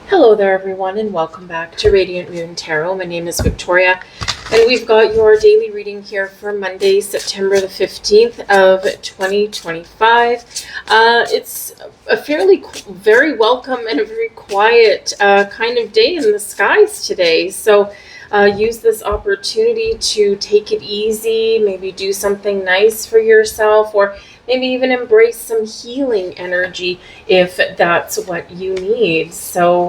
Hello there, everyone, and welcome back to Radiant Moon Tarot. My name is Victoria, and we've got your daily reading here for Monday, September the 15th of 2025. It's a very welcome and a very quiet kind of day in the skies today. So use this opportunity to take it easy, maybe do something nice for yourself, or maybe even embrace some healing energy if that's what you need. So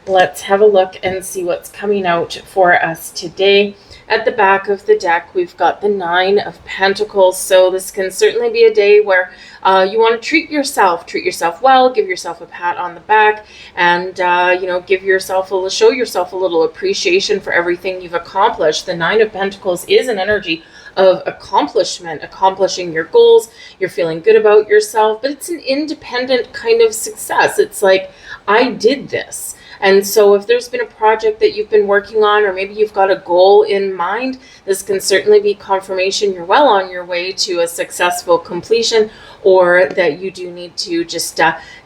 let's have a look and see what's coming out for us today. At the back of the deck, we've got the Nine of Pentacles. So this can certainly be a day where you want to treat yourself well, give yourself a pat on the back, and show yourself a little appreciation for everything you've accomplished. The Nine of Pentacles is an energy of accomplishing your goals. You're feeling good about yourself, but it's an independent kind of success. It's like, I did this. And so if there's been a project that you've been working on, or maybe you've got a goal in mind, this can certainly be confirmation you're well on your way to a successful completion, or that you do need to just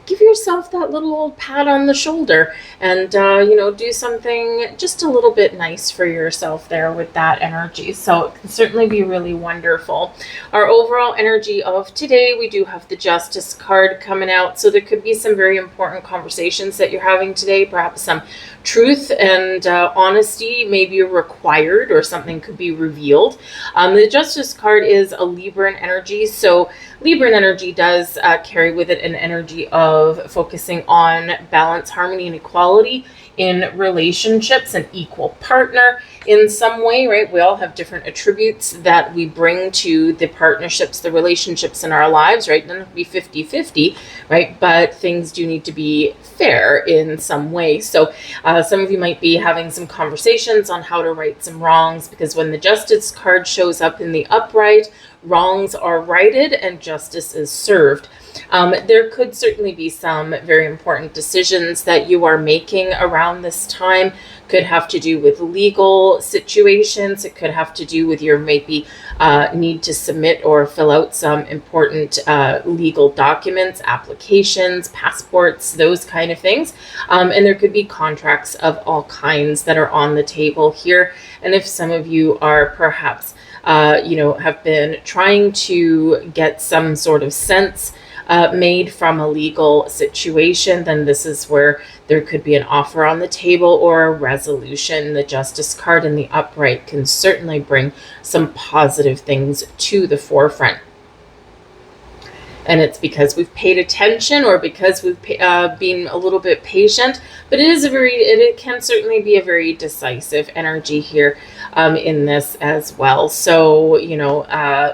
give yourself that little old pat on the shoulder and, do something just a little bit nice for yourself there with that energy. So it can certainly be really wonderful. Our overall energy of today, we do have the Justice card coming out. So there could be some very important conversations that you're having today. Perhaps some truth and honesty may be required, or something could be revealed. The Justice card is a Libran energy. So Libran energy does carry with it an energy of focusing on balance, harmony, and equality in relationships, an equal partner in some way, right? We all have different attributes that we bring to the partnerships, the relationships in our lives, right? It doesn't have to be 50-50, right? But things do need to be fair in some way. So some of you might be having some conversations on how to right some wrongs, because when the Justice card shows up in the upright, wrongs are righted and justice is served. There could certainly be some very important decisions that you are making around this time. Could have to do with legal situations. It could have to do with your maybe need to submit or fill out some important legal documents, applications, passports, those kind of things. And there could be contracts of all kinds that are on the table here. And if some of you are perhaps have been trying to get some sort of sense made from a legal situation, then this is where there could be an offer on the table or a resolution. The Justice card in the upright can certainly bring some positive things to the forefront. And it's because we've paid attention, or because we've been a little bit patient. But it can certainly be a very decisive energy here in this as well. So,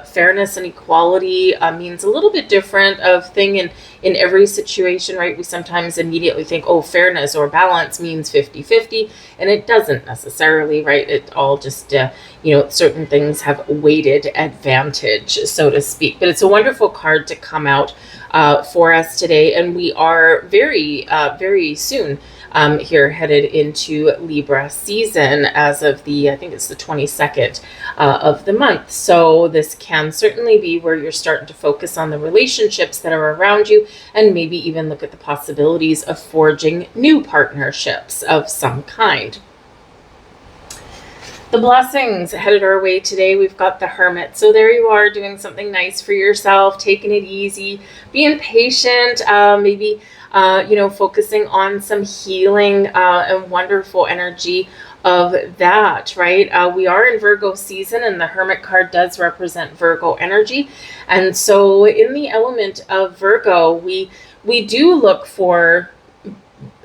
fairness and equality means a little bit different of thing in every situation, right? We sometimes immediately think, oh, fairness or balance means 50-50, and it doesn't necessarily, right? It all just, certain things have weighted advantage, so to speak. But it's a wonderful card to come out for us today, and we are very, very soon here headed into Libra season as of I think it's the 22nd of the month. So this can certainly be where you're starting to focus on the relationships that are around you, and maybe even look at the possibilities of forging new partnerships of some kind. The blessings headed our way today, we've got the Hermit. So there you are, doing something nice for yourself, taking it easy, being patient, maybe focusing on some healing and wonderful energy of that, right? We are in Virgo season, and the Hermit card does represent Virgo energy. And so in the element of Virgo, we do look for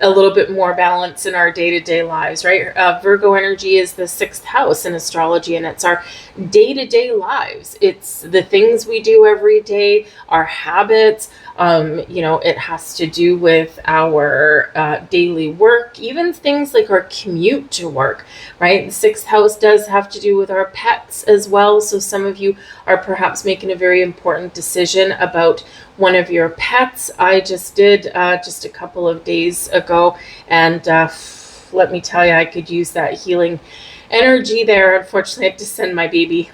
a little bit more balance in our day-to-day lives, right? Virgo energy is the 6th house in astrology, and it's our day-to-day lives. It's the things we do every day, our habits. It has to do with our daily work, even things like our commute to work, right? The 6th house does have to do with our pets as well. So some of you are perhaps making a very important decision about one of your pets. I just did just a couple of days ago, and let me tell you, I could use that healing energy there. Unfortunately, I had to send my baby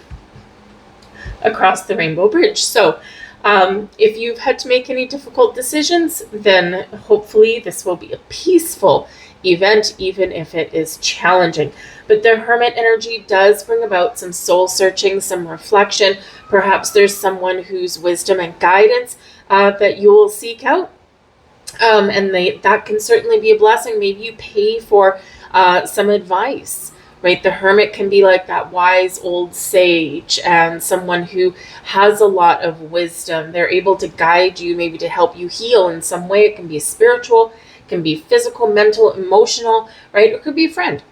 across the Rainbow Bridge. So If you've had to make any difficult decisions, then hopefully this will be a peaceful event, even if it is challenging. But the Hermit energy does bring about some soul searching, some reflection. Perhaps there's someone whose wisdom and guidance that you will seek out. And that can certainly be a blessing. Maybe you pay for some advice, right? The Hermit can be like that wise old sage and someone who has a lot of wisdom. They're able to guide you, maybe to help you heal in some way. It can be spiritual, it can be physical, mental, emotional, right? It could be a friend,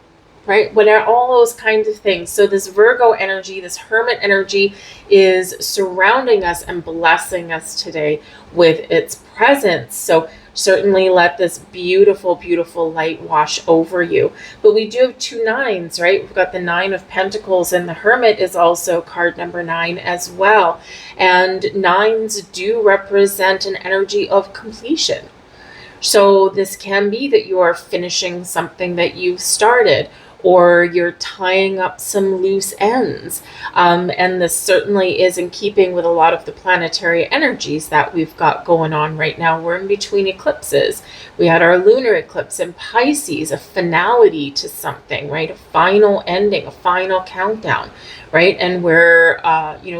right? Whatever, all those kinds of things. So this Virgo energy, this Hermit energy is surrounding us and blessing us today with its presence. So certainly let this beautiful, beautiful light wash over you. But we do have 2 9s, right? We've got the 9 of Pentacles, and the Hermit is also card number 9 as well. And 9s do represent an energy of completion. So this can be that you are finishing something that you've started, or you're tying up some loose ends. And this certainly is in keeping with a lot of the planetary energies that we've got going on right now. We're in between eclipses. We had our lunar eclipse in Pisces, a finality to something, right? A final ending, a final countdown, right? And we're,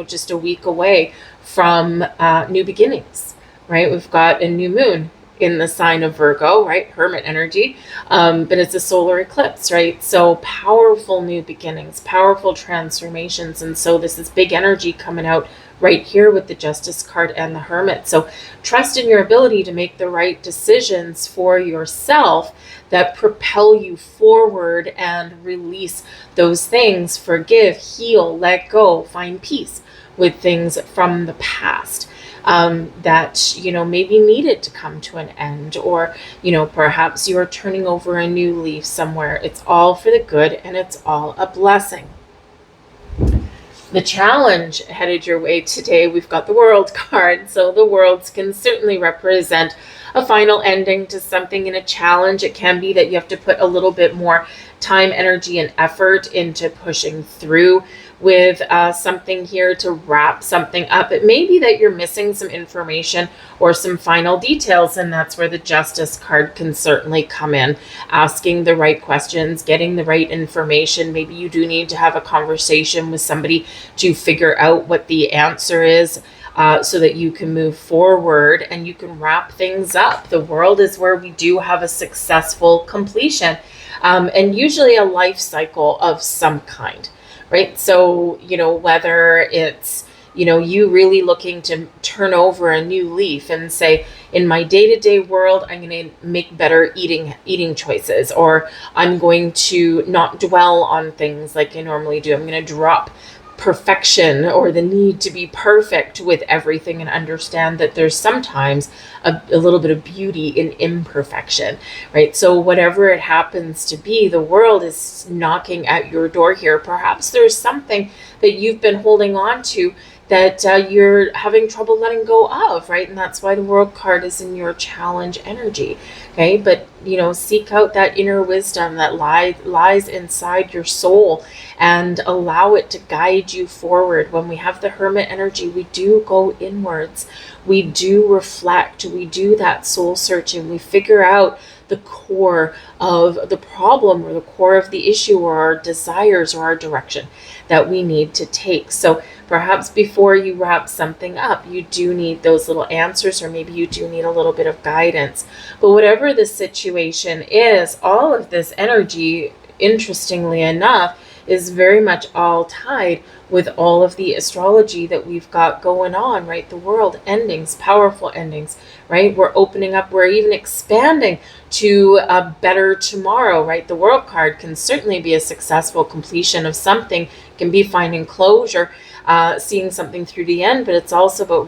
just a week away from new beginnings, right? We've got a new moon in the sign of Virgo, right? Hermit energy, but it's a solar eclipse, right? So powerful new beginnings, powerful transformations. And so this is big energy coming out right here with the Justice card and the Hermit. So trust in your ability to make the right decisions for yourself that propel you forward and release those things, forgive, heal, let go, find peace with things from the past. That, maybe needed to come to an end, or, perhaps you're turning over a new leaf somewhere. It's all for the good, and it's all a blessing. The challenge headed your way today, we've got the World card. So the Worlds can certainly represent a final ending to something in a challenge. It can be that you have to put a little bit more time, energy, and effort into pushing through with something here to wrap something up. It may be that you're missing some information or some final details, and that's where the Justice card can certainly come in. Asking the right questions, getting the right information. Maybe you do need to have a conversation with somebody to figure out what the answer is, so that you can move forward and you can wrap things up. The World is where we do have a successful completion, and usually a life cycle of some kind. Right? So, whether it's, you really looking to turn over a new leaf and say, in my day-to-day world, I'm going to make better eating choices, or I'm going to not dwell on things like I normally do. I'm going to drop perfection or the need to be perfect with everything, and understand that there's sometimes a little bit of beauty in imperfection, right? So whatever it happens to be, the World is knocking at your door here. Perhaps there's something that you've been holding on to that you're having trouble letting go of, right? And that's why the World card is in your challenge energy, okay? But, seek out that inner wisdom that lies inside your soul and allow it to guide you forward. When we have the Hermit energy, we do go inwards. We do reflect. We do that soul searching. We figure out the core of the problem, or the core of the issue, or our desires, or our direction that we need to take. So perhaps before you wrap something up, you do need those little answers, or maybe you do need a little bit of guidance. But whatever the situation is, all of this energy, interestingly enough, is very much all tied with all of the astrology that we've got going on, right? The World endings, powerful endings, right? We're opening up, we're even expanding to a better tomorrow, right? The World card can certainly be a successful completion of something, can be finding closure, seeing something through the end, but it's also about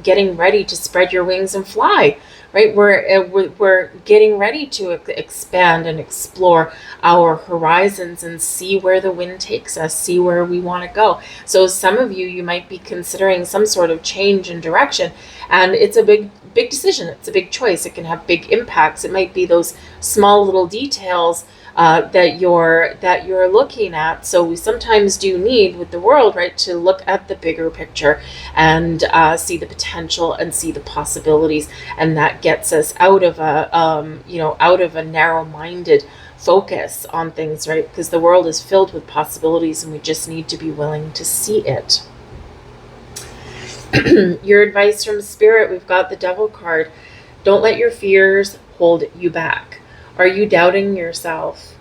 getting ready to spread your wings and fly, right? We're getting ready to expand and explore our horizons and see where the wind takes us, see where we want to go. So some of you might be considering some sort of change in direction, and it's a big decision. It's a big choice. It can have big impacts. It might be those small little details that you're looking at. So we sometimes do need, with the world, right, to look at the bigger picture and see the potential and see the possibilities, and that gets us out of a narrow-minded focus on things, right? Because the world is filled with possibilities, and we just need to be willing to see it. Your advice from Spirit, we've got the Devil card. Don't let your fears hold you back. Are you doubting yourself?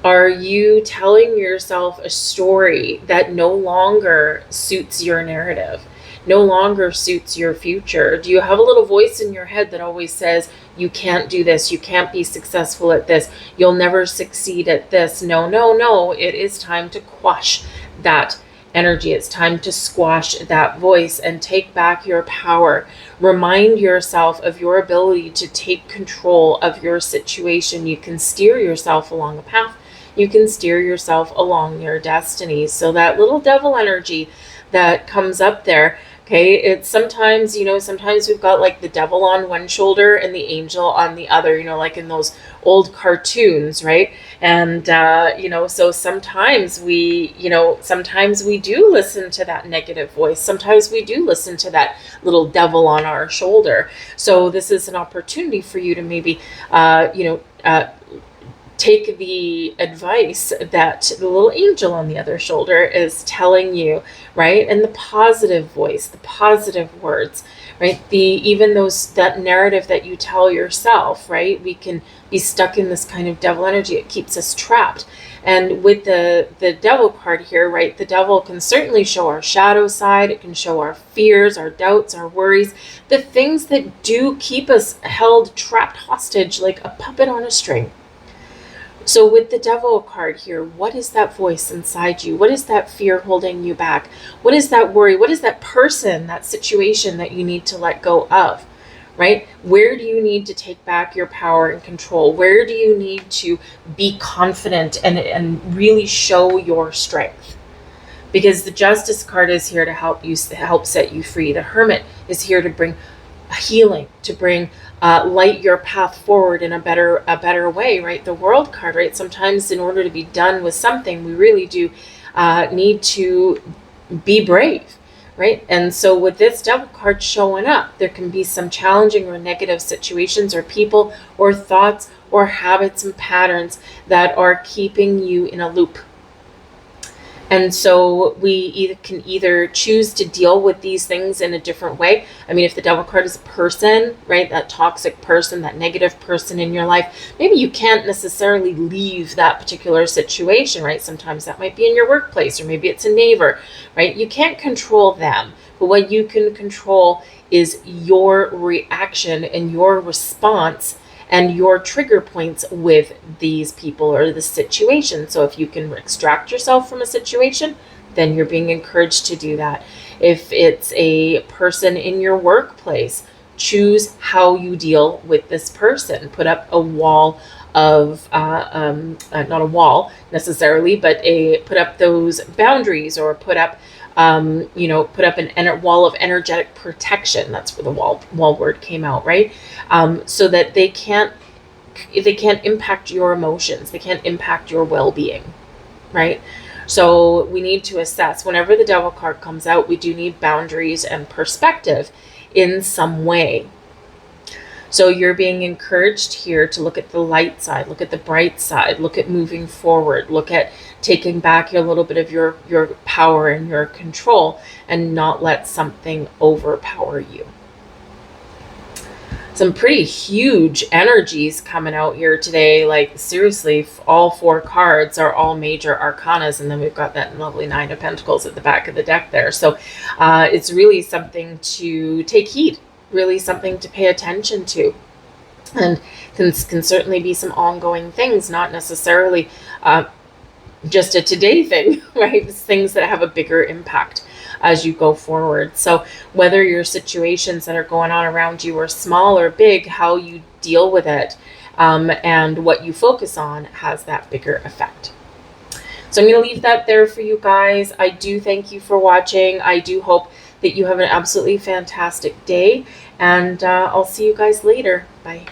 Are you telling yourself a story that no longer suits your narrative, no longer suits your future? Do you have a little voice in your head that always says, you can't do this, you can't be successful at this, you'll never succeed at this? No, no, no. It is time to quash that energy. It's time to squash that voice and take back your power. Remind yourself of your ability to take control of your situation. You can steer yourself along a path. You can steer yourself along your destiny. So that little devil energy that comes up there, okay, it's sometimes, sometimes we've got like the devil on one shoulder and the angel on the other, like in those old cartoons, right? And, so sometimes we do listen to that negative voice. Sometimes we do listen to that little devil on our shoulder. So this is an opportunity for you to maybe, take the advice that the little angel on the other shoulder is telling you, right? And the positive voice, the positive words, right? That narrative that you tell yourself, right? We can be stuck in this kind of devil energy. It keeps us trapped. And with the devil card here, right? The devil can certainly show our shadow side. It can show our fears, our doubts, our worries, the things that do keep us held, trapped hostage like a puppet on a string. So with the devil card here, what is that voice inside you? What is that fear holding you back? What is that worry? What is that person, that situation that you need to let go of, right? Where do you need to take back your power and control? Where do you need to be confident and really show your strength? Because the Justice card is here to help set you free. The Hermit is here to bring healing, to bring light your path forward in a better way, right? The World card, right? Sometimes in order to be done with something, we really do need to be brave, right? And so with this Devil card showing up, there can be some challenging or negative situations or people or thoughts or habits and patterns that are keeping you in a loop. And so we can either choose to deal with these things in a different way. I mean, if the Devil card is a person, right, that toxic person, that negative person in your life, maybe you can't necessarily leave that particular situation, right? Sometimes that might be in your workplace, or maybe it's a neighbor, right? You can't control them, but what you can control is your reaction and your response and your trigger points with these people or the situation. So if you can extract yourself from a situation, then you're being encouraged to do that. If it's a person in your workplace, choose how you deal with this person. Put up a wall of, not a wall necessarily, but put up those boundaries, or put up put up a wall of energetic protection. That's where the wall word came out, right? So that they can't impact your emotions. They can't impact your well-being, right? So we need to assess. Whenever the Devil card comes out, we do need boundaries and perspective in some way. So you're being encouraged here to look at the light side, look at the bright side, look at moving forward, look at taking back a little bit of your power and your control, and not let something overpower you. Some pretty huge energies coming out here today. Like seriously, all 4 cards are all major arcanas, and then we've got that lovely 9 of Pentacles at the back of the deck there. So it's really something to take heed, really something to pay attention to, and can certainly be some ongoing things, not necessarily just a today thing, right? It's things that have a bigger impact as you go forward. So whether your situations that are going on around you are small or big, how you deal with it and what you focus on has that bigger effect. So I'm going to leave that there for you guys. I do thank you for watching. I do hope that you have an absolutely fantastic day, and I'll see you guys later. Bye.